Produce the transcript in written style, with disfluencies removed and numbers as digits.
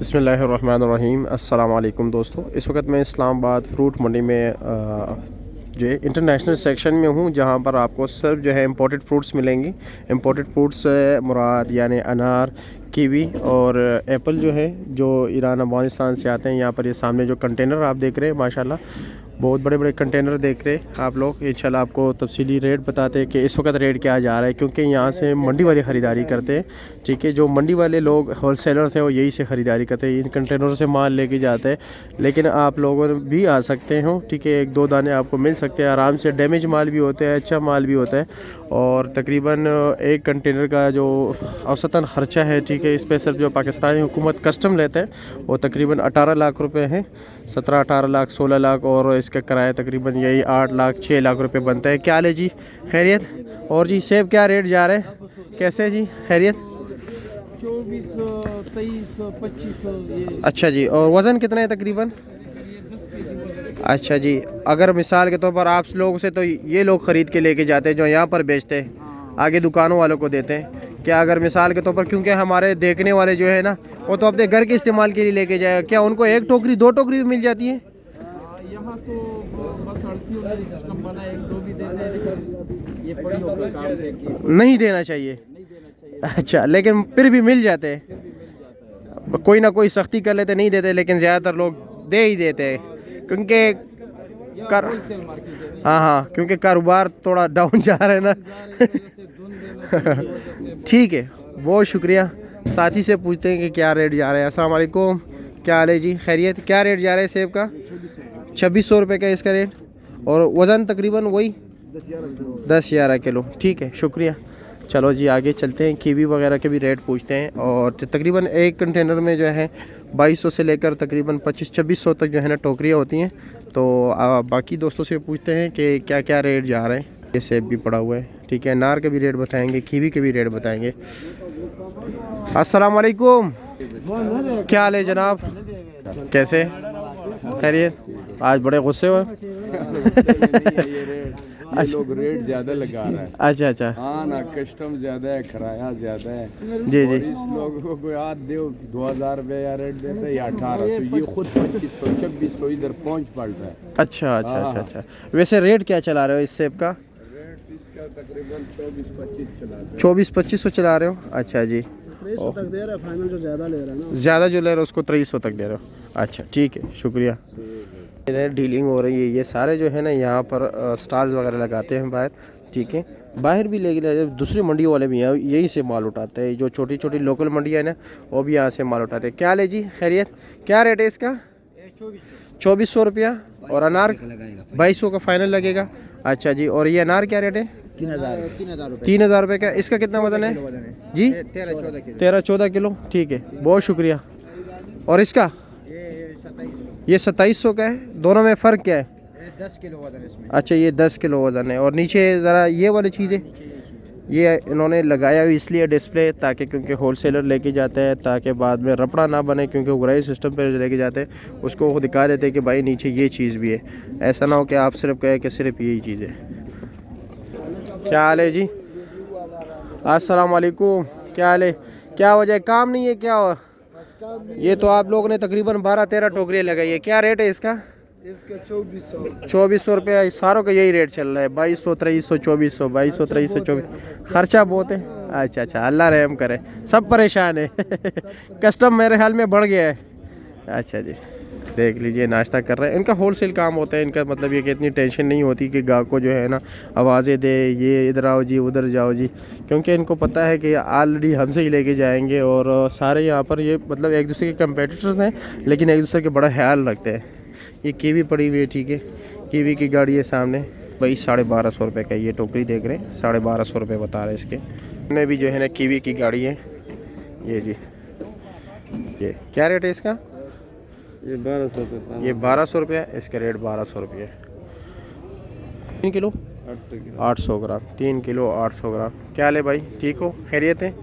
बिस्मिल्लाहिर्रहमानिर्रहीम। अस्सलाम वालेकुम दोस्तों, इस वक्त मैं इस्लामाबाद फ्रूट मंडी में जो है इंटरनेशनल सेक्शन में हूँ, जहाँ पर आपको सिर्फ जो है इंपोर्टेड फ्रूट्स मिलेंगी। इंपोर्टेड फ्रूट्स मुराद यानी अनार, कीवी और एप्पल जो है, जो ईरान अफ़गानिस्तान से आते हैं। यहाँ पर ये सामने जो कंटेनर आप देख रहे हैं, माशाल्लाह बहुत बड़े बड़े कंटेनर देख रहे हैं आप लोग। इंशाल्लाह आपको तफसीली रेट बताते हैं कि इस वक्त रेट क्या जा रहा है, क्योंकि यहाँ से मंडी वाले ख़रीदारी करते हैं। ठीक है, जो मंडी वाले लोग होलसेलर्स हैं वो यही से ख़रीदारी करते हैं, इन कंटेनरों से माल लेके जाते हैं। लेकिन आप लोगों भी आ सकते हो, ठीक है, एक दो दाने आपको मिल सकते हैं आराम से। डैमेज माल भी होता है, अच्छा माल भी होता है। और तकरीबन एक कंटेनर का जो औसतन ख़र्चा है, ठीक है, इस पर सिर्फ जो पाकिस्तानी हुकूमत कस्टम लेते हैं वो तकरीबन 18 लाख रुपए है। 17-18 लाख 16 लाख, और इसका किराया तकरीबन यही 8 लाख 6 लाख रुपए बनता है। क्या हाल है जी, खैरियत? और जी सेब क्या रेट जा रहे हैं, कैसे जी, खैरियत? 24, 23, 25। अच्छा जी, और वज़न कितना है तकरीबन? अच्छा जी, अगर मिसाल के तौर पर आप लोगों से तो ये लोग ख़रीद के लेके जाते हैं जो यहाँ पर बेचते हैं, आगे दुकानों वालों को देते हैं क्या? अगर मिसाल के तौर पर, क्योंकि हमारे देखने वाले जो है ना, वो तो अपने घर के इस्तेमाल के लिए लेके जाए, क्या उनको एक टोकरी दो टोकरी भी मिल जाती है? यहाँ तो बस अड़तियों में सिस्टम बना है, एक दो भी देते हैं, लेकिन ये पड़ी होकर काम है कि नहीं देना चाहिए। नहीं देना चाहिए। अच्छा, लेकिन फिर भी मिल जाते हैं, कोई ना कोई सख्ती कर लेते, नहीं देते, लेकिन ज़्यादातर लोग दे ही देते हैं, क्योंकि कर होलसेल मार्केट है, हाँ हाँ, क्योंकि कारोबार थोड़ा डाउन जा रहा है ना। जैसे धुन देना ठीक है, बहुत शुक्रिया। साथी से पूछते हैं कि क्या रेट जा रहा है। अस्सलाम वालेकुम, क्या हाल है जी, खैरियत? क्या रेट जा रहा है सेब का? 2600 रुपये का इसका रेट, और वज़न तकरीबन वही 10-11 किलो। ठीक है, शुक्रिया। चलो जी आगे चलते हैं, कीवी वगैरह के भी रेट पूछते हैं। और तकरीबन एक कंटेनर में जो है 2200 से लेकर तकरीबन 2500-2600 तक जो है ना टोकरियाँ होती हैं। तो बाकी दोस्तों से पूछते हैं कि क्या क्या रेट जा रहे हैं। ये सेब भी पड़ा हुआ है, ठीक है, अनार के भी रेट बताएंगे, कीवी के भी रेट बताएंगे। अस्सलाम वालेकुम, क्या हाल है जनाब, कैसे, खैरियत? आज बड़े गुस्से हो? ये लोग रेट ज्यादा लगा रहा है। अच्छा अच्छा, हाँ ना, कस्टम ज्यादा है, किराया ज्यादा है जी जी। और इस लोगों को याद दो 2000 रुपये या रेट देता है या 1800, ये खुद 2500 2600 इधर पहुंच पड़ता है। अच्छा अच्छा अच्छा अच्छा, वैसे रेट क्या चला रहे हो इस सेब का? रेट इसका तकरीबन 24-25 चला है। 24-2500 चला रहे हो? अच्छा जी, 2300 तक दे रहा है फाइनल, जो ज़्यादा ले रहा है ना, ज़्यादा जो ले रहे हो उसको 2300 तक दे रहे हो। अच्छा ठीक है, शुक्रिया। इधर डीलिंग हो रही है, ये सारे जो है ना यहाँ पर स्टाल्स वगैरह लगाते हैं बाहर, ठीक है, बाहर भी लेकिन दूसरी मंडियों वाले भी यहाँ यही से माल उठाते हैं। जो छोटी छोटी लोकल मंडियाँ है ना, वो भी यहाँ से माल उठाते हैं। क्या ले जी, खैरियत? क्या रेट है इसका? 2400 रुपया, और अनार 2200 का फाइनल लगेगा। अच्छा जी, और ये अनार क्या रेट है? 3000 रुपये का। इसका कितना वजन है जी? 13-14 किलो। ठीक है, बहुत शुक्रिया। और इसका ये 2700 का है। दोनों में फ़र्क क्या है? 10 किलो वजन इसमें। अच्छा, ये 10 किलो वज़न है। और नीचे ज़रा ये वाली चीज़ें, ये इन्होंने लगाया हुई इसलिए डिस्प्ले, ताकि क्योंकि होलसेलर लेके जाते हैं, ताकि बाद में रपड़ा ना बने, क्योंकि उगराई सिस्टम पर लेके जाते हैं उसको वो दिखा देते हैं कि भाई नीचे ये चीज़ भी है। ऐसा ना हो कि आप सिर्फ कहें कि सिर्फ यही चीज़ है। क्या हाल है जी, अस्सलाम वालेकुम, क्या हाल है? क्या वजह, काम नहीं है क्या? ये तो आप लोगों ने तकरीबन 12-13 टोकरियाँ लगाई है। क्या रेट है इसका? इसका 2400। 2400 रुपये, सारों का यही रेट चल रहा है। 2200, 2300, 2400, 2200, 2300, 2400। खर्चा बहुत है। अच्छा अच्छा, अल्लाह रहम करे, सब परेशान है। कस्टम मेरे ख्याल में बढ़ गया है। अच्छा जी, देख लीजिए नाश्ता कर रहे हैं। इनका होलसेल काम होता है, इनका मतलब ये कि इतनी टेंशन नहीं होती कि गाहक को जो है ना आवाज़ें दे, ये इधर आओ जी, उधर जाओ जी, क्योंकि इनको पता है कि ऑलरेडी हमसे ही लेके जाएंगे। और सारे यहाँ पर ये मतलब एक दूसरे के कंपेटिटर्स हैं, लेकिन एक दूसरे के बड़ा ख्याल रखते हैं। ये कीवी पड़ी हुई है, ठीक है, कीवी की गाड़ी है सामने भाई। 1250 रुपये का ये टोकरी देख रहे हैं, 1250 रुपये बता रहे हैं इसके। में भी जो है ना कीवी की गाड़ी है ये जी। ये क्या रेट है इसका? ये 1200 रुपये। ये 1200 रुपये, इसका रेट 1200 रुपये। 3 किलो 800 ग्राम, 3 किलो 800 ग्राम। क्या ले भाई, ठीक हो, खैरियत है?